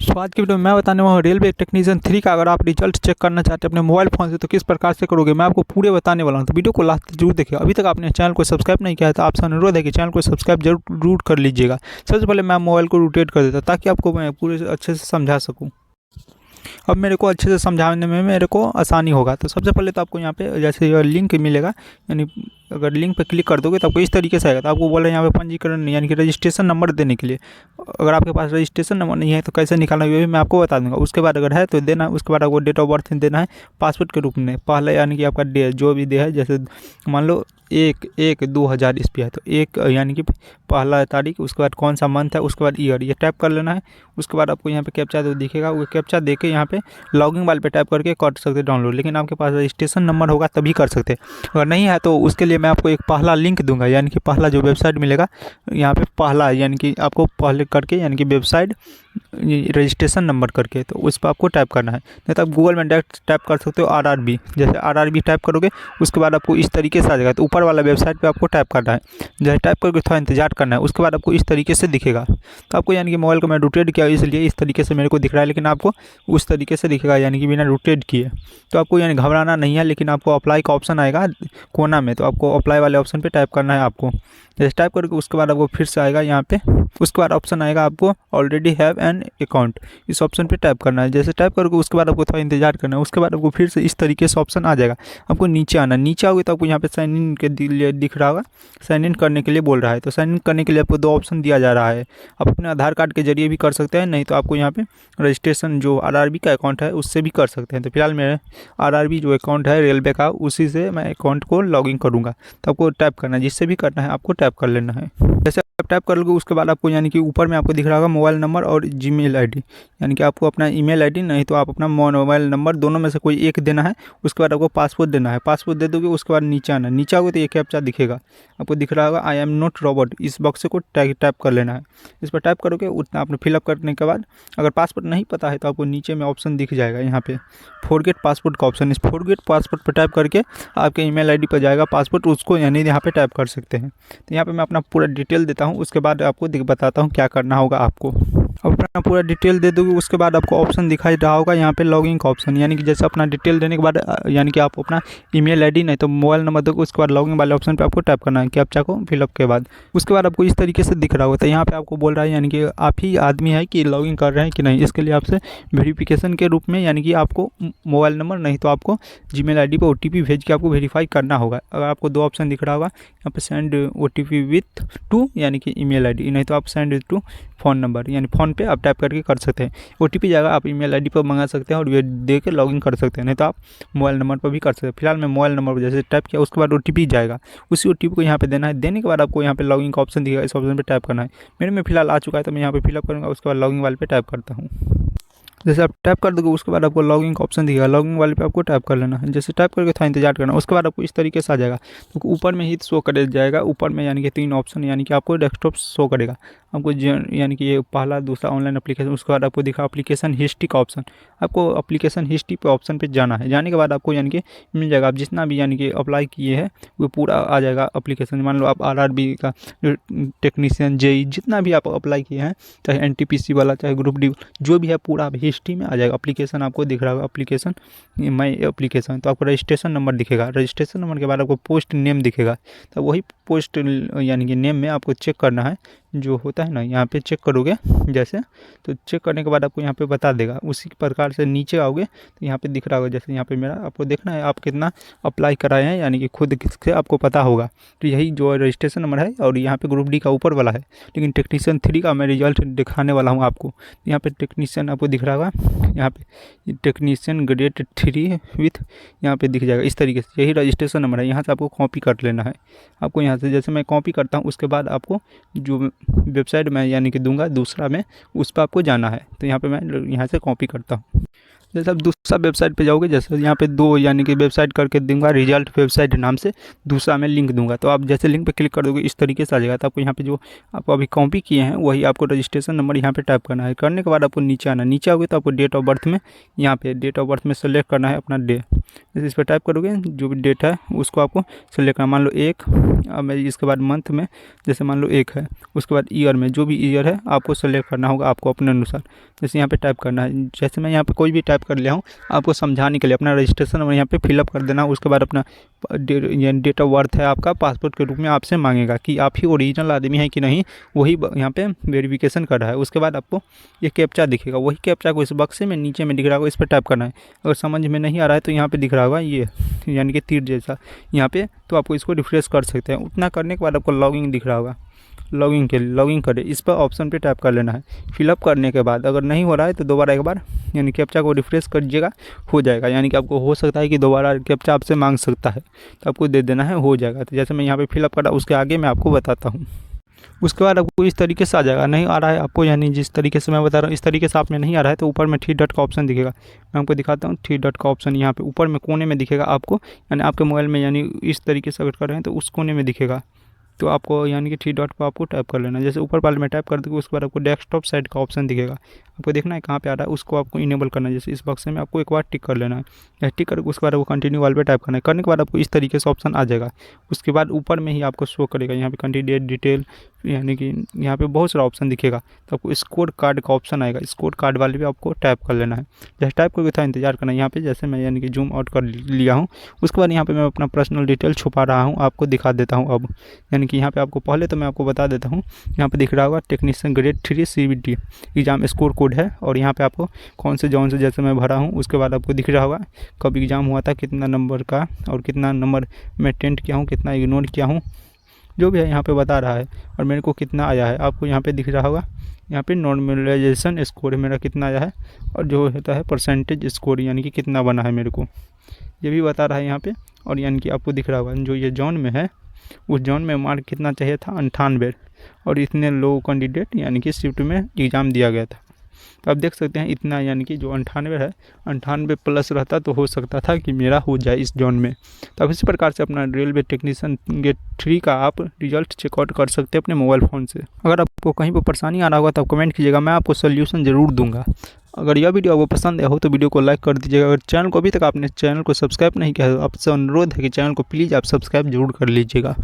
सो आज की वीडियो में मैं बताने वाला हूँ रेलवे टेक्नीशियन 3 का अगर आप रिजल्ट चेक करना चाहते हैं अपने मोबाइल फ़ोन से तो किस प्रकार से करोगे, मैं आपको पूरे बताने वाला हूँ। तो वीडियो को लास्ट तक जरूर देखिए। अभी तक आपने चैनल को सब्सक्राइब नहीं किया है तो आपसे अनुरोध है कि चैनल को सब्सक्राइब जरूर कर लीजिएगा। सबसे पहले मैं मोबाइल को रोटेट कर देता ताकि आपको मैं पूरे अच्छे से समझा सकूँ। अब मेरे को अच्छे से समझाने में मेरे को आसानी होगा। तो सबसे पहले तो आपको यहाँ पे जैसे लिंक मिलेगा, यानी अगर लिंक पे क्लिक कर दोगे तो आपको इस तरीके से आएगा। तो आपको बोल रहे हैं यहाँ पे पंजीकरण यानी कि रजिस्ट्रेशन नंबर देने के लिए। अगर आपके पास रजिस्ट्रेशन नंबर नहीं है तो कैसे निकालना है ये भी मैं आपको बता दूंगा। उसके बाद अगर है तो देना है। उसके बाद आपको डेट ऑफ बर्थ देना है पासपोर्ट के रूप में पहले, यानी कि आपका डे जो भी डे है, जैसे मान लो 1/1/2000 ईस्वी है तो 1 यानी कि पहला तारीख, उसके बाद कौन सा मंथ है, उसके बाद ईयर, ये टाइप कर लेना है। उसके बाद आपको यहाँ पे कैप्चा तो दिखेगा, वो कैप्चा दे के यहाँ पे लॉगिन वाले पे टाइप करके कर सकते डाउनलोड। लेकिन आपके पास रजिस्ट्रेशन नंबर होगा तभी कर सकते। अगर नहीं है तो उसके लिए मैं आपको एक पहला लिंक दूंगा, यानी कि पहला जो वेबसाइट मिलेगा यहाँ पे पहला, यानी कि आपको पहले करके यानी कि वेबसाइट रजिस्ट्रेशन नंबर करके तो उस पर आपको टाइप करना है। नहीं तो आप गूगल में डायरेक्ट टाइप कर सकते हो RRB। जैसे RRB टाइप करोगे उसके बाद आपको इस तरीके से आ जाएगा। तो ऊपर वाला वेबसाइट पे आपको टाइप करना है। जैसे टाइप करके थोड़ा इंतजार करना है, उसके बाद आपको इस तरीके से दिखेगा। तो आपको यानी कि मोबाइल को मैं रोटेट किया इसलिए इस तरीके से मेरे को दिख रहा है, लेकिन आपको उस तरीके से दिखेगा यानी कि बिना रोटेट किए। तो आपको यानी घबराना नहीं है। लेकिन आपको अप्लाई का ऑप्शन आएगा कोना में, तो आपको अप्लाई वाले ऑप्शन पर टाइप करना है आपको। जैसे टाइप करके उसके बाद आपको फिर से आएगा यहाँ पे, उसके बाद ऑप्शन आएगा आपको ऑलरेडी हैव एन अकाउंट, इस ऑप्शन पे टाइप करना है। जैसे टाइप करके उसके बाद आपको थोड़ा इंतजार करना है। उसके बाद आपको फिर से इस तरीके से ऑप्शन आ जाएगा। आपको नीचे आना, नीचे आओगे तो आपको यहाँ पे साइन इन के लिए दिख रहा होगा, साइन इन करने के लिए बोल रहा है। तो साइन इन करने के लिए आपको 2 ऑप्शन दिया जा रहा है। आप अपने आधार कार्ड के जरिए भी कर सकते हैं, नहीं तो आपको यहाँ पे रजिस्ट्रेशन जो RRB का अकाउंट है उससे भी कर सकते हैं। तो फिलहाल मेरे RRB जो अकाउंट है रेलवे का, उसी से मैं अकाउंट को लॉगिन करूँगा। तो आपको टाइप करना है, जिससे भी करना है आपको टाइप कर लेना है। जैसे आप टाइप कर लोगे उसके बाद आपको यानी कि ऊपर में आपको दिख रहा होगा मोबाइल नंबर और जीमेल आईडी, यानी कि आपको अपना ईमेल आईडी नहीं तो आप अपना मोबाइल नंबर, दोनों में से कोई एक देना है। उसके बाद आपको पासपोर्ट देना है, पासपोर्ट दे दोगे उसके बाद नीचे आना। नीचे आओगे तो ये कैप्चा दिखेगा, आपको दिख रहा होगा आई एम नॉट रोबोट, इस बॉक्स को टाइप कर लेना है। इस पर टाइप करोगे उतना आपने फिलअप करने के बाद अगर पासपोर्ट नहीं पता है तो आपको नीचे में ऑप्शन दिख जाएगा यहाँ पे फॉरगेट पासपोर्ट का ऑप्शन। इस फॉरगेट पासपोर्ट पर टाइप करके आपके ईमेल आईडी पर जाएगा पासपोर्ट, उसको यानी यहाँ पे टाइप कर सकते हैं। तो यहाँ पे मैं अपना पूरा डिटेल देता हूँ, उसके बाद आपको बताता हूँ क्या करना होगा आपको। अपना पूरा डिटेल दे दोगे उसके बाद आपको ऑप्शन दिखाई रहा होगा यहाँ पे लॉगिन का ऑप्शन, यानी कि जैसे अपना डिटेल देने के बाद यानी कि आप अपना ईमेल आईडी नहीं तो मोबाइल नंबर दोगे, उसके बाद लॉगिन वाले ऑप्शन पे आपको टाइप करना है कैप्चा को फिलअप के बाद। उसके बाद आपको इस तरीके से दिख रहा होगा। तो यहाँ पे आपको बोल रहा है यानी कि आप ही आदमी है कि लॉगिन कर रहे हैं कि नहीं। इसके लिए आपसे वेरिफिकेशन के रूप में यानी कि आपको मोबाइल नंबर नहीं तो आपको जीमेल आईडी पर OTP भेज के आपको वेरीफाई करना होगा। अगर आपको 2 ऑप्शन दिख रहा होगा यहाँ पे सेंड OTP विथ टू यानी कि ईमेल आईडी, नहीं तो आप सेंड टू फ़ोन नंबर, यानी फ़ोन पे आप टाइप करके कर सकते हैं। OTP जाएगा, आप ईमेल आईडी पर मंगा सकते हैं और ये दे के लॉगिन कर सकते हैं, नहीं तो आप मोबाइल नंबर पर भी कर सकते हैं। फिलहाल मैं मोबाइल नंबर पर जैसे टाइप किया उसके बाद OTP जाएगा, उसी OTP को यहाँ पे देना है। देने के बाद आपको यहाँ पे लॉगिन का ऑप्शन दिखेगा, इस ऑप्शन पर टाइप करना है। मेरे में फिलहाल आ चुका है तो मैं यहाँ पे फिलअप करूँगा, उसके बाद लॉगिन वाले पे टाइप करता हूँ। जैसे आप टाइप कर दोगे उसके बाद आपको लॉगिन का ऑप्शन दिखेगा, लॉगिन वाले पे आपको टाइप कर लेना है। जैसे टाइप करके थोड़ा इंतजार करना, उसके बाद आपको इस तरीके से आ जाएगा। तो ऊपर में ही शो कर जाएगा, ऊपर में यानी कि 3 ऑप्शन, यानी कि आपको डेस्कटॉप शो करेगा आपको, यानी कि ये पहला दूसरा ऑनलाइन एप्लीकेशन। उसके बाद आपको दिखा एप्लीकेशन हिस्ट्री का ऑप्शन, आपको एप्लीकेशन हिस्ट्री पे ऑप्शन पे जाना है। जाने के बाद आपको यानी कि मिल जाएगा, आप जितना भी यानी कि अप्लाई किए हैं वो पूरा आ जाएगा एप्लीकेशन। मान लो आप RRB का टेक्नीशियन, JEE जितना भी आप अप्लाई किए हैं, चाहे NTPC वाला चाहे ग्रुप D जो भी है पूरा हिस्ट्री में आ जाएगा। एप्लीकेशन आपको दिख रहा होगा, एप्लीकेशन माई एप्लीकेशन। तो आपको रजिस्ट्रेशन नंबर दिखेगा, रजिस्ट्रेशन नंबर के बाद आपको पोस्ट नेम दिखेगा। तो वही पोस्ट यानी कि नेम में आपको चेक करना है जो होता है ना, यहाँ पे चेक करोगे जैसे, तो चेक करने के बाद आपको यहाँ पे बता देगा। उसी प्रकार से नीचे आओगे तो यहाँ पे दिख रहा होगा, जैसे यहाँ पे मेरा आपको देखना है आप कितना अप्लाई कराए हैं, यानी कि खुद से आपको पता होगा। तो यही जो रजिस्ट्रेशन नंबर है और यहाँ पे ग्रुप D का ऊपर वाला है, लेकिन टेक्नीशियन 3 का मैं रिजल्ट दिखाने वाला हूँ आपको। यहाँ पे टेक्नीशियन आपको दिख रहा होगा, यहाँ पे टेक्नीशियन ग्रेड 3 विथ यहाँ पे दिख जाएगा इस तरीके से। यही रजिस्ट्रेशन नंबर है, यहाँ से आपको कॉपी कर लेना है। आपको यहाँ से जैसे मैं कॉपी करता हूँ उसके बाद आपको जो वेबसाइट में यानी कि दूंगा दूसरा में, उस पर आपको जाना है। तो यहाँ पे मैं यहाँ से कॉपी करता हूँ। जैसे आप दूसरा वेबसाइट पे जाओगे, जैसे यहाँ पे 2 यानी कि वेबसाइट करके दूंगा, रिजल्ट वेबसाइट नाम से, दूसरा मैं लिंक दूंगा। तो आप जैसे लिंक पे क्लिक कर दोगे इस तरीके से आ जाएगा। तो आपको यहाँ पे जो आप अभी कॉपी किए हैं वही आपको रजिस्ट्रेशन नंबर यहाँ पे टाइप करना है। करने के बाद आपको नीचे आना, नीचे आओगे तो आपको डेट ऑफ बर्थ में, यहाँ पे डेट ऑफ बर्थ में सेलेक्ट करना है अपना डे। जैसे इस पर टाइप करोगे जो भी डेट है उसको आपको सेलेक्ट करना। मान लो 1, अब इसके बाद मंथ में जैसे मान लो 1 है, उसके बाद ईयर में जो भी ईयर है आपको सेलेक्ट करना होगा आपको अपने अनुसार। जैसे यहाँ पे टाइप करना है, जैसे मैं यहाँ पे कोई भी टाइप कर लिया हूँ, आपको समझाने के लिए अपना रजिस्ट्रेशन नंबर यहाँ पे फिलअप कर देना। उसके बाद अपना डेट ऑफ बर्थ है आपका, पासपोर्ट के रूप में आपसे मांगेगा कि आप ही ओरिजिनल आदमी हैं कि नहीं, वही यहाँ पे वेरिफिकेशन कर रहा है। उसके बाद आपको ये कैप्चा दिखेगा, वही कैप्चा को इस बक्से में नीचे में दिख रहा होगा, इस पर टाइप करना है। अगर समझ में नहीं आ रहा है तो यहाँ पे दिख रहा होगा ये यानी कि तीर जैसा यहाँ पे, तो आपको इसको रिफ्रेश कर सकते हैं। उतना करने के बाद आपको लॉगिंग दिख रहा होगा, लॉगिंग के लिए लॉगिंग करें, इस पर ऑप्शन पे टैप कर लेना है। फिलअप करने के बाद अगर नहीं हो रहा है तो दोबारा एक बार यानी कैप्चा को रिफ्रेश करिएगा, हो जाएगा। यानी कि आपको हो सकता है कि दोबारा कैप्चा आपसे मांग सकता है, तो आपको दे देना है, हो जाएगा। तो जैसे मैं यहाँ पे फिलअप करा, उसके आगे मैं आपको बताता हूँ। उसके बाद आपको इस तरीके से आ जाएगा। नहीं आ रहा है आपको, यानी जिस तरीके से मैं बता रहा हूँ इस तरीके से आप में नहीं आ रहा है, तो ऊपर में 3 डॉट का ऑप्शन दिखेगा। मैं आपको दिखाता हूँ, 3 डॉट का ऑप्शन यहाँ पे ऊपर में कोने में दिखेगा आपको, यानी आपके मोबाइल में यानी इस तरीके से अगर कर रहे हैं तो उस कोने में दिखेगा। तो आपको यानी कि 3 डॉट पर आपको टाइप कर लेना। जैसे ऊपर वाले में टाइप कर दोगे उसके बाद आपको डेस्कटॉप साइड का ऑप्शन दिखेगा, आपको देखना है कहाँ पे आ रहा है, उसको आपको इनेबल करना है। जैसे इस बक्से में आपको एक बार टिक कर लेना है, टिक करके उसके बाद आपको कंटिन्यू वाले पे टाइप करना है। करने के बाद आपको इस तरीके से ऑप्शन आ जाएगा। उसके बाद ऊपर में ही आपको शो करेगा यहाँ पे कैंडिडेट डिटेल, यानी कि यहाँ पे बहुत सारा ऑप्शन दिखेगा। तो आपको स्कोर कार्ड का ऑप्शन आएगा, स्कोर कार्ड वाले भी आपको टाइप कर लेना है। जैसे टाइप करके था इंतजार करना है यहाँ पे। जैसे मैं यानी कि जूम आउट कर लिया हूँ, उसके बाद यहाँ पे मैं अपना पर्सनल डिटेल छुपा रहा हूँ, आपको दिखा देता हूँ अब। यानी कि यहाँ पे आपको पहले तो मैं आपको बता देता हूँ, यहाँ पे दिख रहा होगा technician grade 3 CBT exam score code है, और यहाँ पे आपको कौन से जॉन से जैसे मैं भरा हूँ। उसके बाद आपको दिख रहा होगा कब एग्ज़ाम हुआ था, कितना नंबर का, और कितना नंबर मैं अटेंड किया हूँ, कितना इग्नोर किया हूँ, जो भी है यहाँ पे बता रहा है, और मेरे को कितना आया है आपको यहाँ पे दिख रहा होगा। यहाँ पे नॉर्मलाइजेशन स्कोर मेरा कितना आया है, और जो होता है परसेंटेज स्कोर यानी कि कितना बना है मेरे को, ये भी बता रहा है यहाँ पे। और यानी कि आपको दिख रहा होगा जो ये जॉन में है, उस जॉन में मार्क कितना चाहिए था, 98, और इतने लो कैंडिडेट यानी कि शिफ्ट में एग्ज़ाम दिया गया था। तो आप देख सकते हैं इतना, यानी कि जो 98 है, 98 प्लस रहता तो हो सकता था कि मेरा हो जाए इस जॉन में। तो आप इसी प्रकार से अपना रेलवे टेक्नीशियन ग्रेड 3 का आप रिजल्ट चेकआउट कर सकते हैं अपने मोबाइल फ़ोन से। अगर आपको कहीं पर परेशानी आ रहा होगा तो आप कमेंट कीजिएगा, मैं आपको सोल्यूशन ज़रूर दूंगा। अगर यह वीडियो आपको पसंद आया हो तो वीडियो को लाइक कर दीजिएगा। अगर चैनल को अभी तक आपने चैनल को सब्सक्राइब नहीं किया है तो आपसे अनुरोध है कि चैनल को प्लीज़ आप सब्सक्राइब जरूर कर लीजिएगा।